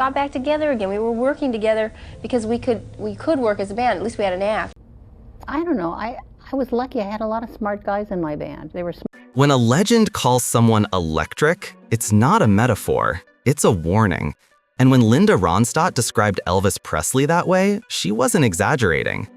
got back together again. We were working together because we could work as a band. At least we had an act. I don't know. I was lucky. I had a lot of smart guys in my band. They were smart. When a legend calls someone electric, it's not a metaphor, it's a warning. And when Linda Ronstadt described Elvis Presley that way, she wasn't exaggerating.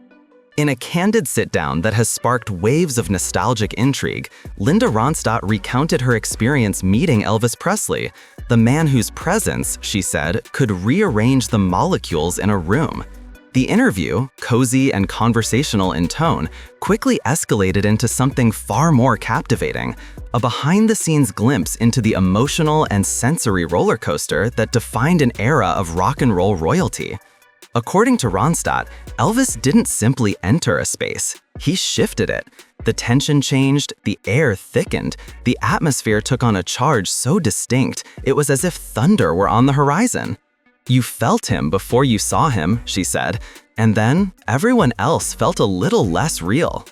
In a candid sit-down that has sparked waves of nostalgic intrigue, Linda Ronstadt recounted her experience meeting Elvis Presley, the man whose presence, she said, could rearrange the molecules in a room. The interview, cozy and conversational in tone, quickly escalated into something far more captivating, a behind-the-scenes glimpse into the emotional and sensory roller coaster that defined an era of rock and roll royalty. According to Ronstadt, Elvis didn't simply enter a space, he shifted it. The tension changed, the air thickened, the atmosphere took on a charge so distinct it was as if thunder were on the horizon. You felt him before you saw him, she said, and then everyone else felt a little less real.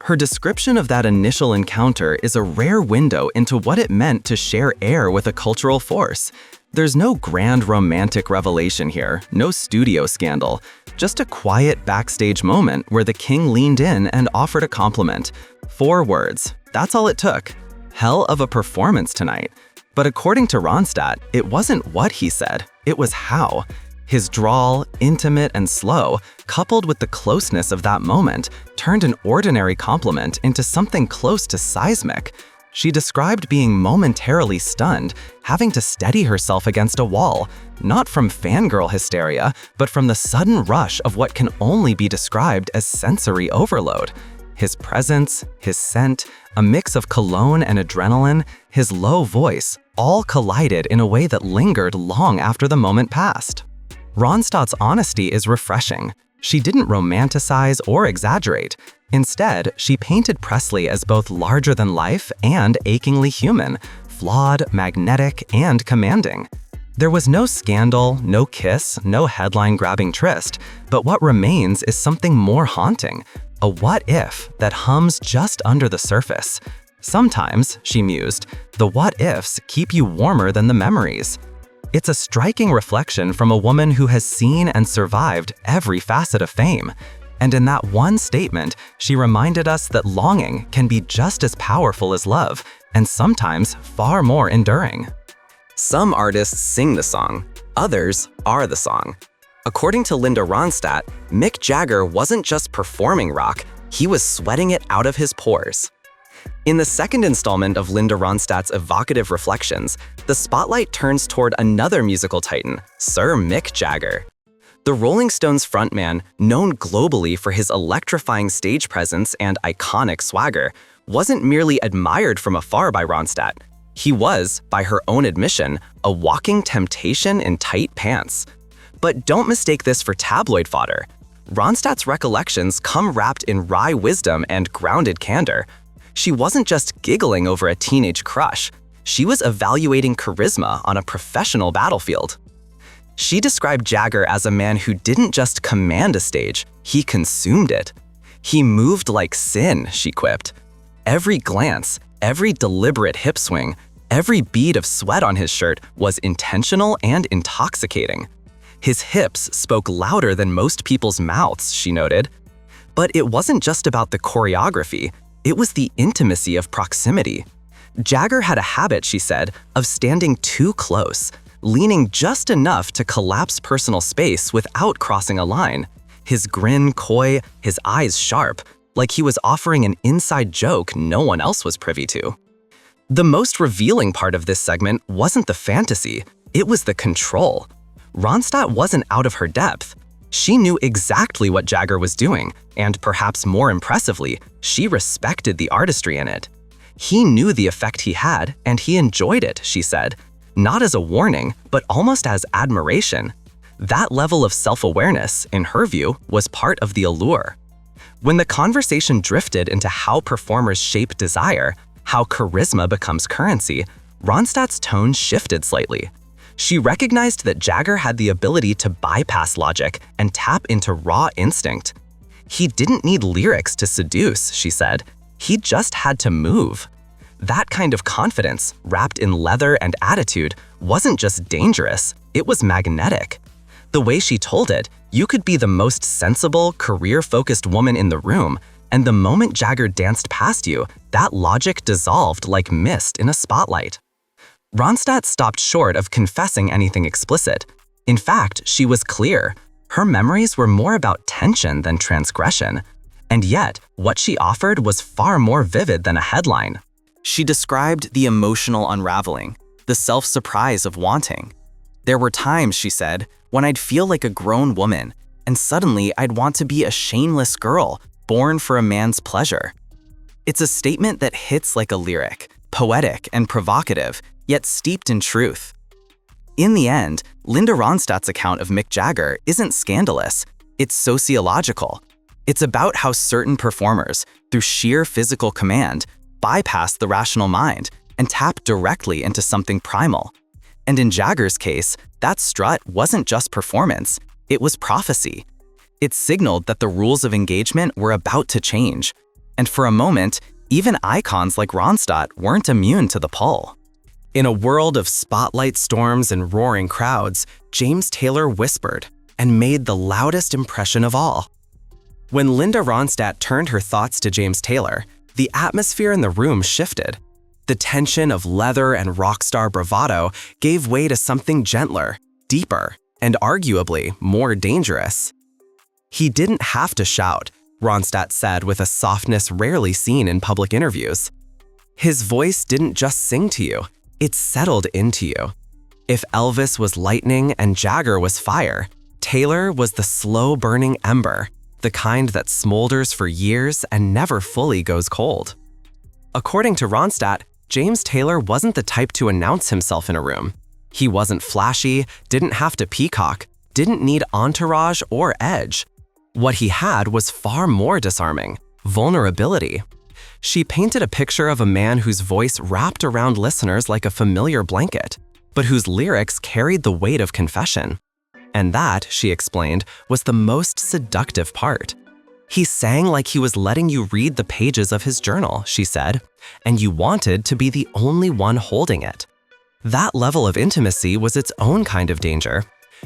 Her description of that initial encounter is a rare window into what it meant to share air with a cultural force. There's no grand romantic revelation here, no studio scandal, just a quiet backstage moment where the king leaned in and offered a compliment. 4 words, that's all it took. Hell of a performance tonight. But according to Ronstadt, it wasn't what he said, it was how. His drawl, intimate and slow, coupled with the closeness of that moment, turned an ordinary compliment into something close to seismic. She described being momentarily stunned, having to steady herself against a wall, not from fangirl hysteria, but from the sudden rush of what can only be described as sensory overload. His presence, his scent, a mix of cologne and adrenaline, his low voice, all collided in a way that lingered long after the moment passed. Ronstadt's honesty is refreshing. She didn't romanticize or exaggerate. Instead, she painted Presley as both larger than life and achingly human, flawed, magnetic, and commanding. There was no scandal, no kiss, no headline-grabbing tryst, but what remains is something more haunting, a what-if that hums just under the surface. Sometimes, she mused, the what-ifs keep you warmer than the memories. It's a striking reflection from a woman who has seen and survived every facet of fame. And in that one statement, she reminded us that longing can be just as powerful as love, and sometimes far more enduring. Some artists sing the song, others are the song. According to Linda Ronstadt, Mick Jagger wasn't just performing rock, he was sweating it out of his pores. In the second installment of Linda Ronstadt's evocative reflections, the spotlight turns toward another musical titan, Sir Mick Jagger. The Rolling Stones frontman, known globally for his electrifying stage presence and iconic swagger, wasn't merely admired from afar by Ronstadt. He was, by her own admission, a walking temptation in tight pants. But don't mistake this for tabloid fodder. Ronstadt's recollections come wrapped in wry wisdom and grounded candor. She wasn't just giggling over a teenage crush. She was evaluating charisma on a professional battlefield. She described Jagger as a man who didn't just command a stage, he consumed it. He moved like sin, she quipped. Every glance, every deliberate hip swing, every bead of sweat on his shirt was intentional and intoxicating. His hips spoke louder than most people's mouths, she noted. But it wasn't just about the choreography, it was the intimacy of proximity. Jagger had a habit, she said, of standing too close, leaning just enough to collapse personal space without crossing a line. His grin coy, his eyes sharp, like he was offering an inside joke no one else was privy to. The most revealing part of this segment wasn't the fantasy, it was the control. Ronstadt wasn't out of her depth. She knew exactly what Jagger was doing, and perhaps more impressively, she respected the artistry in it. He knew the effect he had, and he enjoyed it, she said, not as a warning, but almost as admiration. That level of self-awareness, in her view, was part of the allure. When the conversation drifted into how performers shape desire, how charisma becomes currency, Ronstadt's tone shifted slightly. She recognized that Jagger had the ability to bypass logic and tap into raw instinct. He didn't need lyrics to seduce, she said. He just had to move. That kind of confidence, wrapped in leather and attitude, wasn't just dangerous, it was magnetic. The way she told it, you could be the most sensible, career-focused woman in the room, and the moment Jagger danced past you, that logic dissolved like mist in a spotlight. Ronstadt stopped short of confessing anything explicit. In fact, she was clear. Her memories were more about tension than transgression. And yet, what she offered was far more vivid than a headline. She described the emotional unraveling, the self-surprise of wanting. There were times, she said, when I'd feel like a grown woman, and suddenly I'd want to be a shameless girl, born for a man's pleasure. It's a statement that hits like a lyric, poetic and provocative, yet steeped in truth. In the end, Linda Ronstadt's account of Mick Jagger isn't scandalous, it's sociological. It's about how certain performers, through sheer physical command, bypass the rational mind and tap directly into something primal. And in Jagger's case, that strut wasn't just performance, it was prophecy. It signaled that the rules of engagement were about to change. And for a moment, even icons like Ronstadt weren't immune to the pull. In a world of spotlight storms and roaring crowds, James Taylor whispered and made the loudest impression of all. When Linda Ronstadt turned her thoughts to James Taylor, the atmosphere in the room shifted. The tension of leather and rock star bravado gave way to something gentler, deeper, and arguably more dangerous. He didn't have to shout, Ronstadt said with a softness rarely seen in public interviews. His voice didn't just sing to you, it settled into you. If Elvis was lightning and Jagger was fire, Taylor was the slow-burning ember, the kind that smolders for years and never fully goes cold. According to Ronstadt, James Taylor wasn't the type to announce himself in a room. He wasn't flashy, didn't have to peacock, didn't need entourage or edge. What he had was far more disarming: vulnerability. She painted a picture of a man whose voice wrapped around listeners like a familiar blanket, but whose lyrics carried the weight of confession. And that, she explained, was the most seductive part. He sang like he was letting you read the pages of his journal, she said, and you wanted to be the only one holding it. That level of intimacy was its own kind of danger.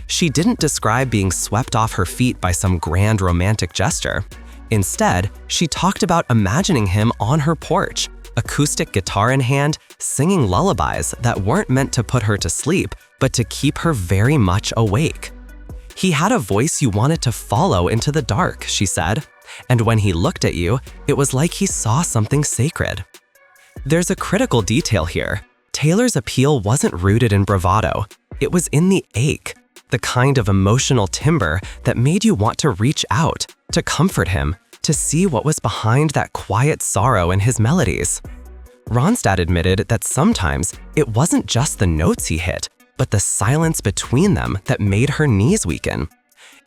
She didn't describe being swept off her feet by some grand romantic gesture. Instead, she talked about imagining him on her porch, acoustic guitar in hand, singing lullabies that weren't meant to put her to sleep, but to keep her very much awake. He had a voice you wanted to follow into the dark, she said, and when he looked at you, it was like he saw something sacred. There's a critical detail here. Taylor's appeal wasn't rooted in bravado. It was in the ache, the kind of emotional timber that made you want to reach out, to comfort him, to see what was behind that quiet sorrow in his melodies. Ronstadt admitted that sometimes it wasn't just the notes he hit, but the silence between them that made her knees weaken.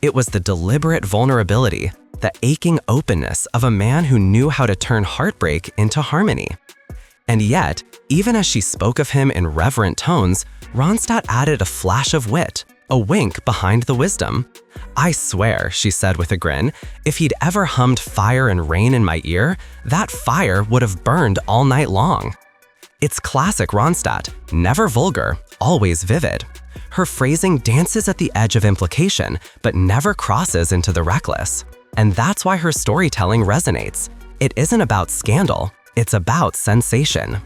It was the deliberate vulnerability, the aching openness of a man who knew how to turn heartbreak into harmony. And yet, even as she spoke of him in reverent tones, Ronstadt added a flash of wit, a wink behind the wisdom. I swear, she said with a grin, if he'd ever hummed Fire and Rain in my ear, that fire would have burned all night long. It's classic Ronstadt, never vulgar, always vivid. Her phrasing dances at the edge of implication, but never crosses into the reckless. And that's why her storytelling resonates. It isn't about scandal, it's about sensation.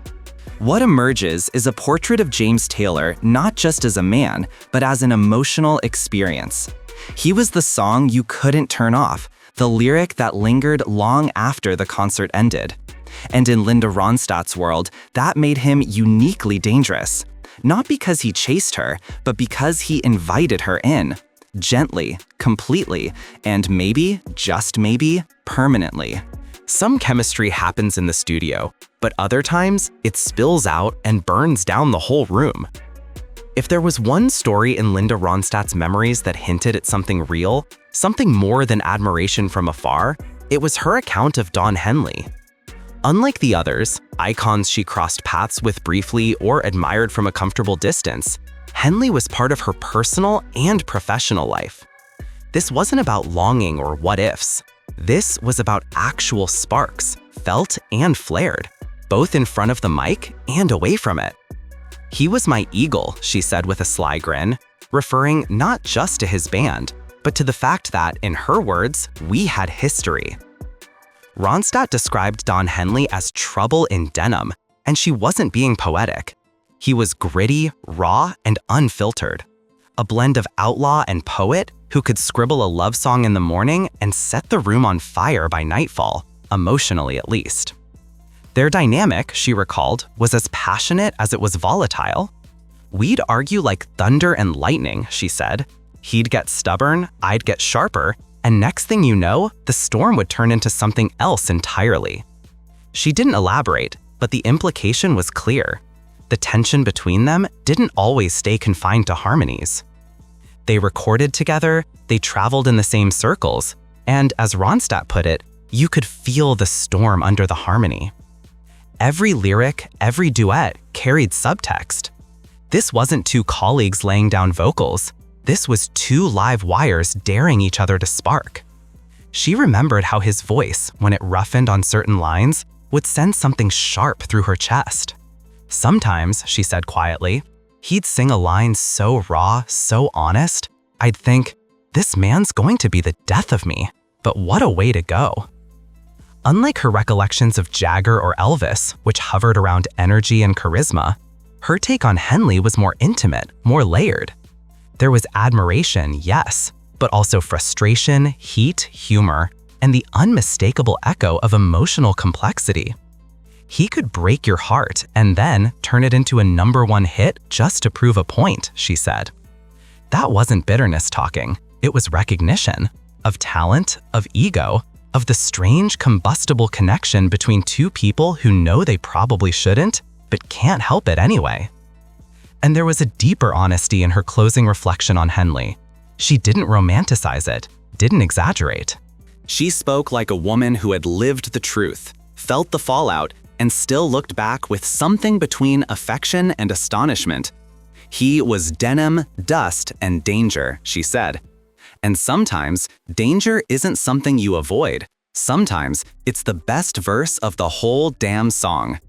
What emerges is a portrait of James Taylor not just as a man, but as an emotional experience. He was the song you couldn't turn off, the lyric that lingered long after the concert ended. And in Linda Ronstadt's world, that made him uniquely dangerous. Not because he chased her, but because he invited her in. Gently, completely, and maybe, just maybe, permanently. Some chemistry happens in the studio, but other times it spills out and burns down the whole room. If there was one story in Linda Ronstadt's memories that hinted at something real, something more than admiration from afar, it was her account of Don Henley. Unlike the others, icons she crossed paths with briefly or admired from a comfortable distance, Henley was part of her personal and professional life. This wasn't about longing or what-ifs. This was about actual sparks, felt and flared. both in front of the mic and away from it. "He was my eagle," she said with a sly grin, referring not just to his band, but to the fact that, in her words, we had history. Ronstadt described Don Henley as trouble in denim, and she wasn't being poetic. He was gritty, raw, and unfiltered. A blend of outlaw and poet who could scribble a love song in the morning and set the room on fire by nightfall, emotionally at least. Their dynamic, she recalled, was as passionate as it was volatile. "We'd argue like thunder and lightning," she said. "He'd get stubborn, I'd get sharper, and next thing you know, the storm would turn into something else entirely." She didn't elaborate, but the implication was clear. The tension between them didn't always stay confined to harmonies. They recorded together, they traveled in the same circles, and as Ronstadt put it, you could feel the storm under the harmony. Every lyric, every duet carried subtext. This wasn't two colleagues laying down vocals. This was two live wires daring each other to spark. She remembered how his voice, when it roughened on certain lines, would send something sharp through her chest. Sometimes, she said quietly, he'd sing a line so raw, so honest, I'd think, this man's going to be the death of me, but what a way to go. Unlike her recollections of Jagger or Elvis, which hovered around energy and charisma, her take on Henley was more intimate, more layered. There was admiration, yes, but also frustration, heat, humor, and the unmistakable echo of emotional complexity. He could break your heart and then turn it into a #1 hit just to prove a point, she said. That wasn't bitterness talking, it was recognition of talent, of ego, of the strange combustible connection between two people who know they probably shouldn't, but can't help it anyway. And there was a deeper honesty in her closing reflection on Henley. She didn't romanticize it, didn't exaggerate. She spoke like a woman who had lived the truth, felt the fallout, and still looked back with something between affection and astonishment. He was denim, dust, and danger, she said. And sometimes, danger isn't something you avoid. Sometimes, it's the best verse of the whole damn song.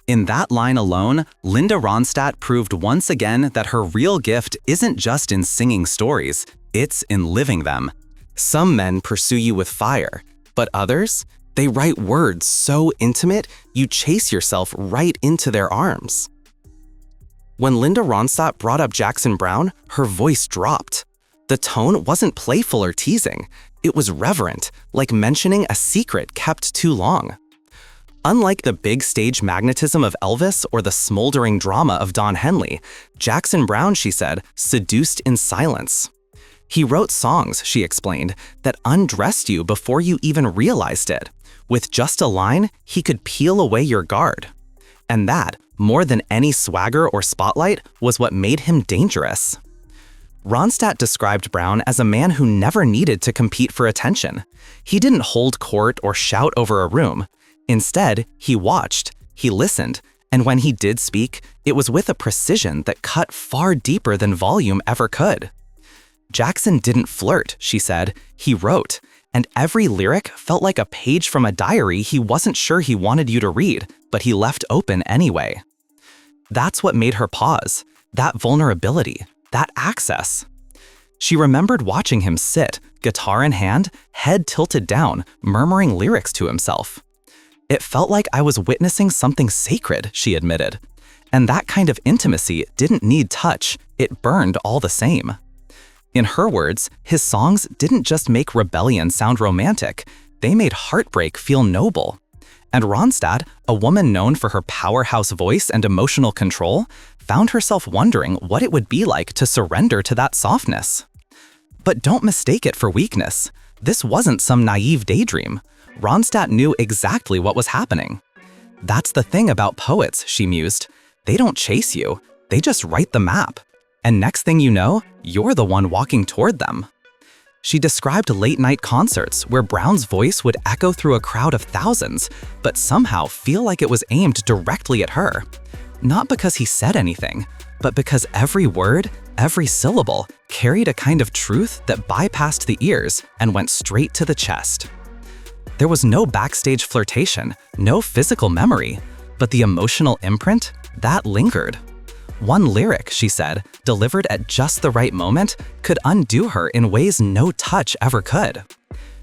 In that line alone, Linda Ronstadt proved once again that her real gift isn't just in singing stories, it's in living them. Some men pursue you with fire, but others? They write words so intimate, you chase yourself right into their arms. When Linda Ronstadt brought up Jackson Browne, her voice dropped. The tone wasn't playful or teasing. It was reverent, like mentioning a secret kept too long. Unlike the big stage magnetism of Elvis or the smoldering drama of Don Henley, Jackson Browne, she said, seduced in silence. He wrote songs, she explained, that undressed you before you even realized it. With just a line, he could peel away your guard. And that, more than any swagger or spotlight, was what made him dangerous. Ronstadt described Browne as a man who never needed to compete for attention. He didn't hold court or shout over a room. Instead, he watched, he listened, and when he did speak, it was with a precision that cut far deeper than volume ever could. Jackson didn't flirt, she said, he wrote, and every lyric felt like a page from a diary he wasn't sure he wanted you to read, but he left open anyway. That's what made her pause, that vulnerability, that access. She remembered watching him sit, guitar in hand, head tilted down, murmuring lyrics to himself. It felt like I was witnessing something sacred, she admitted. And that kind of intimacy didn't need touch, it burned all the same. In her words, his songs didn't just make rebellion sound romantic, they made heartbreak feel noble. And Ronstadt, a woman known for her powerhouse voice and emotional control, found herself wondering what it would be like to surrender to that softness. But don't mistake it for weakness. This wasn't some naive daydream. Ronstadt knew exactly what was happening. That's the thing about poets, she mused. They don't chase you, they just write the map. And next thing you know, you're the one walking toward them. She described late-night concerts where Browne's voice would echo through a crowd of thousands, but somehow feel like it was aimed directly at her. Not because he said anything, but because every word, every syllable, carried a kind of truth that bypassed the ears and went straight to the chest. There was no backstage flirtation, no physical memory. But the emotional imprint, that lingered. One lyric, she said, delivered at just the right moment, could undo her in ways no touch ever could.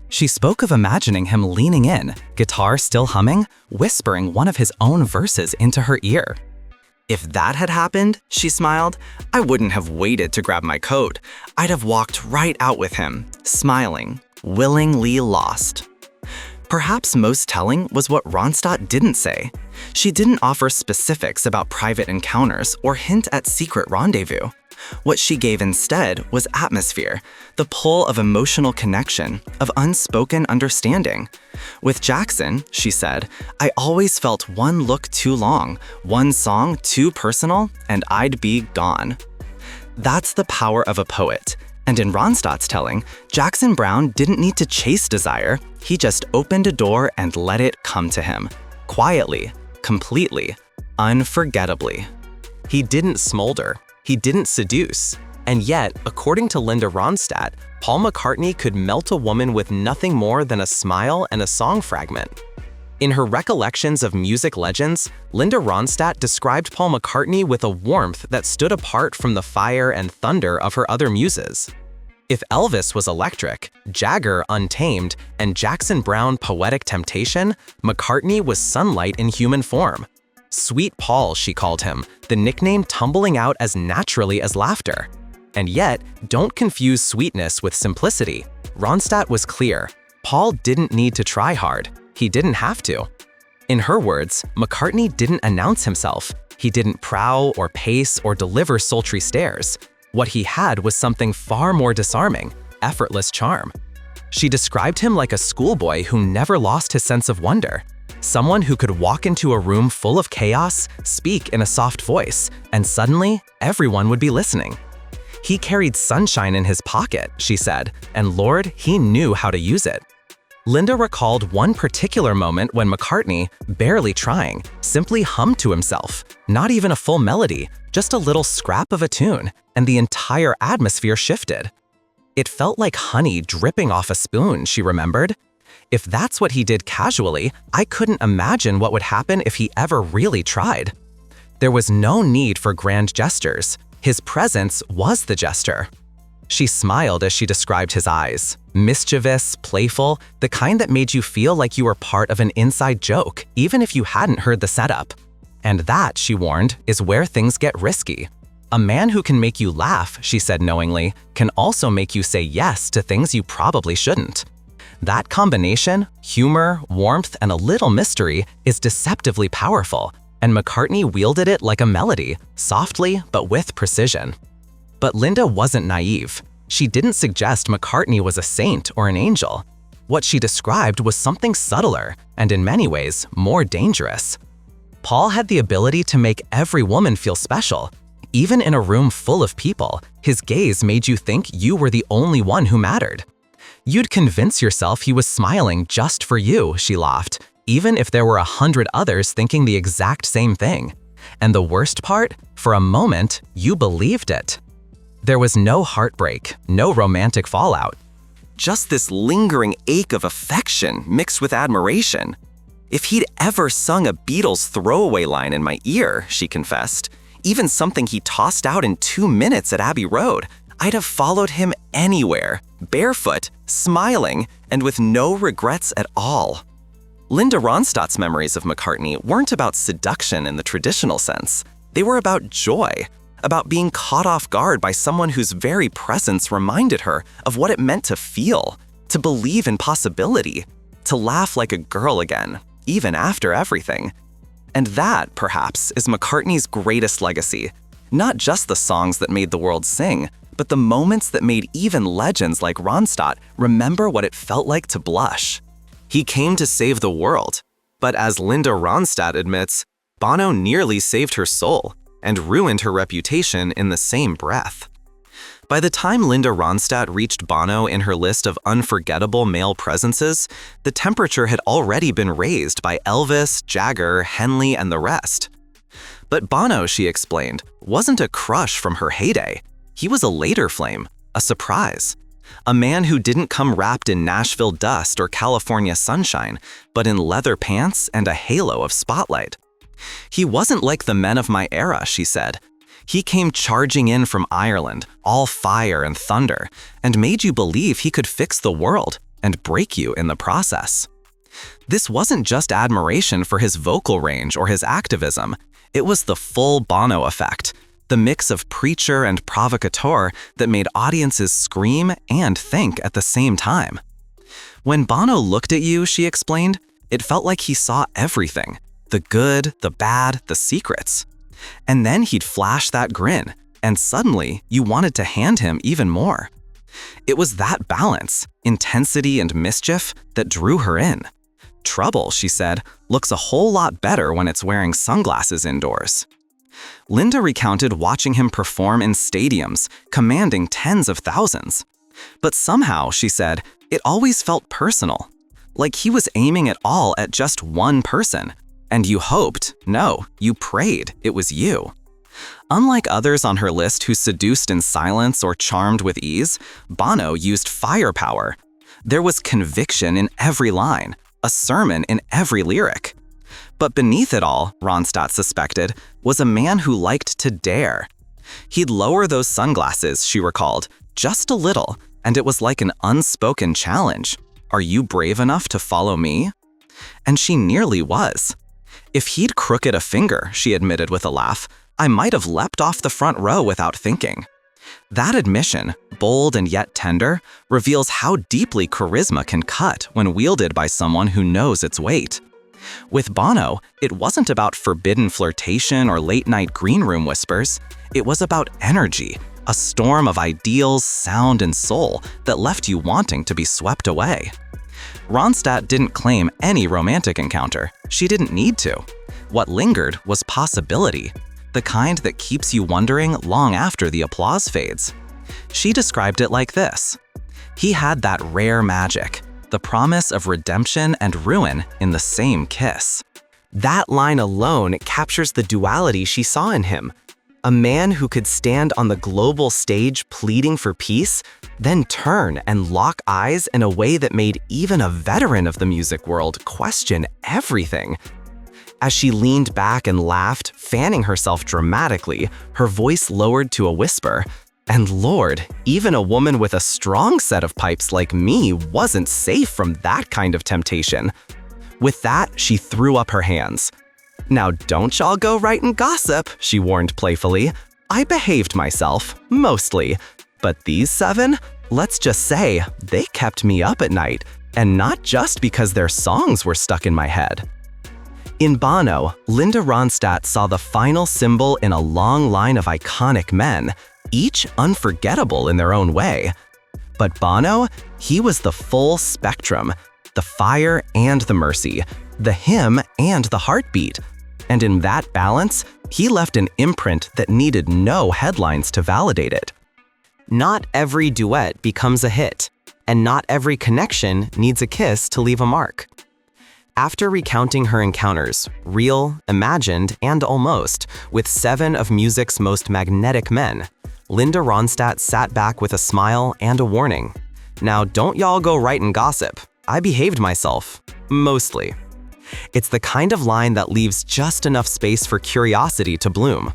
She spoke of imagining him leaning in, guitar still humming, whispering one of his own verses into her ear. If that had happened, she smiled, I wouldn't have waited to grab my coat. I'd have walked right out with him, smiling, willingly lost. Perhaps most telling was what Ronstadt didn't say. She didn't offer specifics about private encounters or hint at secret rendezvous. What she gave instead was atmosphere, the pull of emotional connection, of unspoken understanding. With Jackson, she said, I always felt one look too long, one song too personal, and I'd be gone. That's the power of a poet. And in Ronstadt's telling, Jackson Browne didn't need to chase desire, he just opened a door and let it come to him. Quietly, completely, unforgettably. He didn't smolder. He didn't seduce. And yet, according to Linda Ronstadt, Paul McCartney could melt a woman with nothing more than a smile and a song fragment. In her recollections of music legends, Linda Ronstadt described Paul McCartney with a warmth that stood apart from the fire and thunder of her other muses. If Elvis was electric, Jagger untamed, and Jackson Browne poetic temptation, McCartney was sunlight in human form. Sweet Paul, she called him, the nickname tumbling out as naturally as laughter. And yet, don't confuse sweetness with simplicity. Ronstadt was clear. Paul didn't need to try hard. He didn't have to. In her words, McCartney didn't announce himself. He didn't prow or pace or deliver sultry stares. What he had was something far more disarming, effortless charm. She described him like a schoolboy who never lost his sense of wonder. Someone who could walk into a room full of chaos, speak in a soft voice, and suddenly, everyone would be listening. He carried sunshine in his pocket, she said, and Lord, he knew how to use it. Linda recalled one particular moment when McCartney, barely trying, simply hummed to himself, not even a full melody, just a little scrap of a tune, and the entire atmosphere shifted. It felt like honey dripping off a spoon, she remembered. If that's what he did casually, I couldn't imagine what would happen if he ever really tried. There was no need for grand gestures. His presence was the gesture. She smiled as she described his eyes. Mischievous, playful, the kind that made you feel like you were part of an inside joke, even if you hadn't heard the setup. And that, she warned, is where things get risky. A man who can make you laugh, she said knowingly, can also make you say yes to things you probably shouldn't. That combination, humor, warmth, and a little mystery, is deceptively powerful, and McCartney wielded it like a melody, softly but with precision. But Linda wasn't naive. She didn't suggest McCartney was a saint or an angel. What she described was something subtler, and in many ways, more dangerous. Paul had the ability to make every woman feel special. Even in a room full of people, his gaze made you think you were the only one who mattered. You'd convince yourself he was smiling just for you, she laughed, even if there were 100 others thinking the exact same thing. And the worst part, for a moment, you believed it. There was no heartbreak, no romantic fallout. Just this lingering ache of affection mixed with admiration. If he'd ever sung a Beatles throwaway line in my ear, she confessed, even something he tossed out in 2 minutes at Abbey Road, I'd have followed him anywhere, barefoot, smiling, and with no regrets at all. Linda Ronstadt's memories of McCartney weren't about seduction in the traditional sense. They were about joy, about being caught off guard by someone whose very presence reminded her of what it meant to feel, to believe in possibility, to laugh like a girl again, even after everything. And that, perhaps, is McCartney's greatest legacy. Not just the songs that made the world sing, but the moments that made even legends like Ronstadt remember what it felt like to blush. He came to save the world, but as Linda Ronstadt admits, Bono nearly saved her soul and ruined her reputation in the same breath. By the time Linda Ronstadt reached Bono in her list of unforgettable male presences, the temperature had already been raised by Elvis, Jagger, Henley, and the rest. But Bono, she explained, wasn't a crush from her heyday. He was a later flame, a surprise. A man who didn't come wrapped in Nashville dust or California sunshine, but in leather pants and a halo of spotlight. He wasn't like the men of my era, she said. He came charging in from Ireland, all fire and thunder, and made you believe he could fix the world and break you in the process. This wasn't just admiration for his vocal range or his activism. It was the full Bono effect, the mix of preacher and provocateur that made audiences scream and think at the same time. When Bono looked at you, she explained, it felt like he saw everything, the good, the bad, the secrets. And then he'd flash that grin, and suddenly you wanted to hand him even more. It was that balance, intensity and mischief, that drew her in. Trouble, she said, looks a whole lot better when it's wearing sunglasses indoors. Linda recounted watching him perform in stadiums, commanding tens of thousands. But somehow, she said, it always felt personal, like he was aiming it all at just one person. And you hoped, no, you prayed, it was you. Unlike others on her list who seduced in silence or charmed with ease, Bono used firepower. There was conviction in every line, a sermon in every lyric. But beneath it all, Ronstadt suspected, was a man who liked to dare. He'd lower those sunglasses, she recalled, just a little, and it was like an unspoken challenge. Are you brave enough to follow me? And she nearly was. If he'd crooked a finger, she admitted with a laugh, I might have leapt off the front row without thinking. That admission, bold and yet tender, reveals how deeply charisma can cut when wielded by someone who knows its weight. With Bono, it wasn't about forbidden flirtation or late-night green room whispers. It was about energy, a storm of ideals, sound, and soul that left you wanting to be swept away. Ronstadt didn't claim any romantic encounter. She didn't need to. What lingered was possibility, the kind that keeps you wondering long after the applause fades. She described it like this. He had that rare magic, the promise of redemption and ruin in the same kiss. That line alone captures the duality she saw in him. A man who could stand on the global stage pleading for peace, then turn and lock eyes in a way that made even a veteran of the music world question everything. As she leaned back and laughed, fanning herself dramatically, her voice lowered to a whisper. And Lord, even a woman with a strong set of pipes like me wasn't safe from that kind of temptation. With that, she threw up her hands. Now don't y'all go writing gossip, she warned playfully. I behaved myself, mostly. But these 7, let's just say, they kept me up at night, and not just because their songs were stuck in my head. In Bono, Linda Ronstadt saw the final symbol in a long line of iconic men, each unforgettable in their own way. But Bono, he was the full spectrum, the fire and the mercy, the hymn and the heartbeat. And in that balance, he left an imprint that needed no headlines to validate it. Not every duet becomes a hit, and not every connection needs a kiss to leave a mark. After recounting her encounters, real, imagined, and almost, with 7 of music's most magnetic men, Linda Ronstadt sat back with a smile and a warning. Now don't y'all go writing gossip. I behaved myself. Mostly. It's the kind of line that leaves just enough space for curiosity to bloom.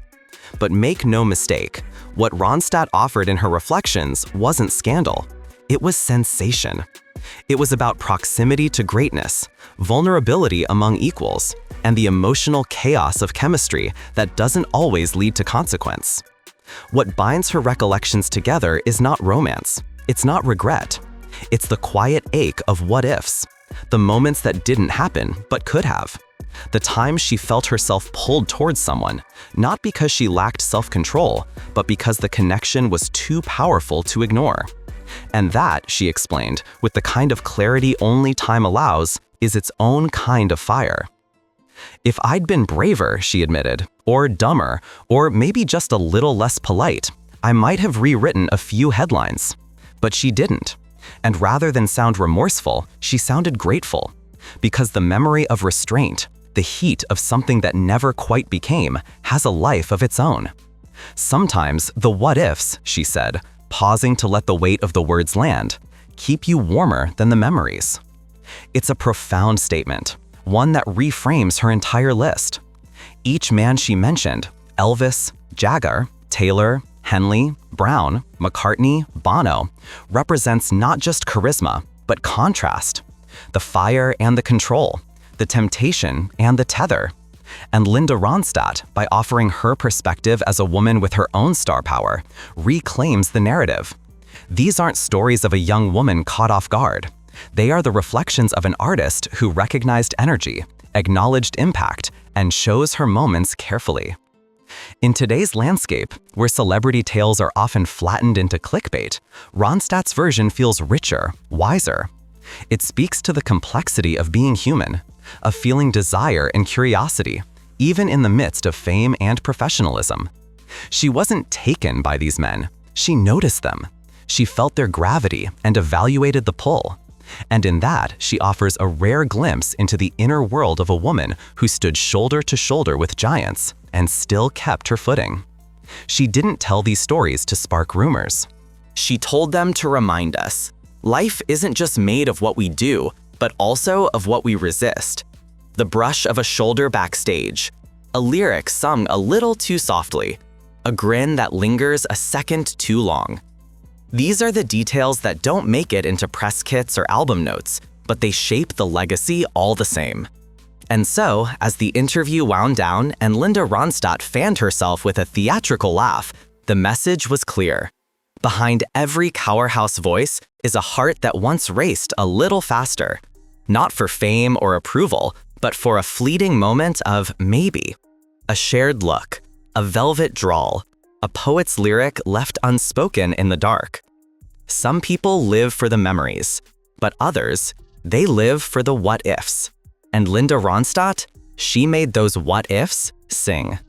But make no mistake, what Ronstadt offered in her reflections wasn't scandal. It was sensation. It was about proximity to greatness, vulnerability among equals, and the emotional chaos of chemistry that doesn't always lead to consequence. What binds her recollections together is not romance. It's not regret. It's the quiet ache of what-ifs. The moments that didn't happen, but could have. The times she felt herself pulled towards someone, not because she lacked self-control, but because the connection was too powerful to ignore. And that, she explained, with the kind of clarity only time allows, is its own kind of fire. If I'd been braver, she admitted, or dumber, or maybe just a little less polite, I might have rewritten a few headlines. But she didn't. And rather than sound remorseful, she sounded grateful. Because the memory of restraint, the heat of something that never quite became, has a life of its own. Sometimes the what-ifs, she said, pausing to let the weight of the words land, keep you warmer than the memories. It's a profound statement, one that reframes her entire list. Each man she mentioned, Elvis, Jagger, Taylor, Henley, Brown, McCartney, Bono, represents not just charisma, but contrast. The fire and the control, the temptation and the tether. And Linda Ronstadt, by offering her perspective as a woman with her own star power, reclaims the narrative. These aren't stories of a young woman caught off guard. They are the reflections of an artist who recognized energy, acknowledged impact, and chose her moments carefully. In today's landscape, where celebrity tales are often flattened into clickbait, Ronstadt's version feels richer, wiser. It speaks to the complexity of being human, of feeling desire and curiosity, even in the midst of fame and professionalism. She wasn't taken by these men. She noticed them. She felt their gravity and evaluated the pull. And in that, she offers a rare glimpse into the inner world of a woman who stood shoulder to shoulder with giants and still kept her footing. She didn't tell these stories to spark rumors. She told them to remind us, life isn't just made of what we do, but also of what we resist. The brush of a shoulder backstage, a lyric sung a little too softly, a grin that lingers a second too long. These are the details that don't make it into press kits or album notes, but they shape the legacy all the same. And so, as the interview wound down and Linda Ronstadt fanned herself with a theatrical laugh, the message was clear. Behind every powerhouse voice is a heart that once raced a little faster, not for fame or approval, but for a fleeting moment of maybe. A shared look, a velvet drawl, a poet's lyric left unspoken in the dark. Some people live for the memories, but others, they live for the what-ifs. And Linda Ronstadt, she made those what-ifs sing.